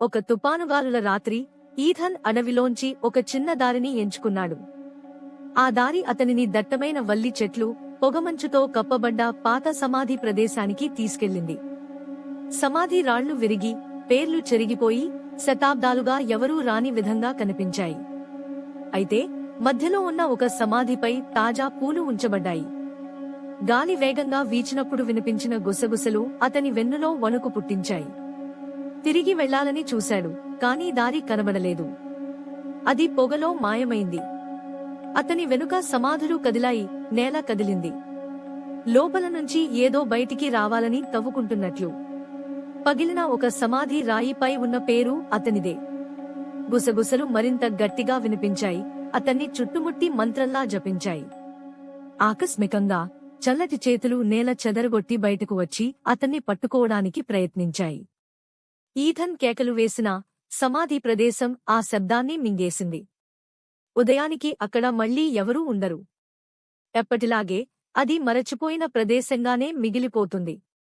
ఒక తుపానుగాలుల రాత్రి ఈథన్ అడవిలోంచి ఒక చిన్న దారిని ఎంచుకున్నాడు. ఆ దారి అతనిని దట్టమైన వల్లి చెట్లు, పొగమంచుతో కప్పబడ్డ పాత సమాధి ప్రదేశానికి తీసుకెళ్ళింది. సమాధి రాళ్లు విరిగి, పేర్లు చెరిగిపోయి, శతాబ్దాలుగా ఎవరూ రాని విధంగా కనిపించాయి. అయితే మధ్యలో ఉన్న ఒక సమాధిపై తాజా పూలు ఉంచబడ్డాయి. గాలి వేగంగా వీచినప్పుడు వినిపించిన గుసగుసలు అతని వెన్నులో వణుకు పుట్టించాయి. తిరిగి వెళ్లాలని చూశాడు, కానీ దారి కనబడలేదు. అది పొగలో మాయమైంది. అతని వెనుక సమాధులు కదిలాయి, నేల కదిలింది. లోపల నుంచి ఏదో బయటికి రావాలని తవ్వుకుంటున్నట్లు. పగిలిన ఒక సమాధి రాయిపై ఉన్న పేరు అతనిదే. గుసగుసలు మరింత గట్టిగా వినిపించాయి, అతన్ని చుట్టుముట్టి మంత్రంలా జపించాయి. ఆకస్మికంగా చల్లటి చేతులు నేల చెదరగొట్టి బయటకు వచ్చి అతన్ని పట్టుకోవడానికి ప్రయత్నించాయి. ఈథన్ కేకలు వేసిన సమాధి ప్రదేశం ఆ శబ్దాన్ని మింగేసింది. ఉదయానికి అక్కడ మళ్లీ ఎవరూ ఉండరు. ఎప్పటిలాగే అది మరచిపోయిన ప్రదేశంగానే మిగిలిపోతుంది.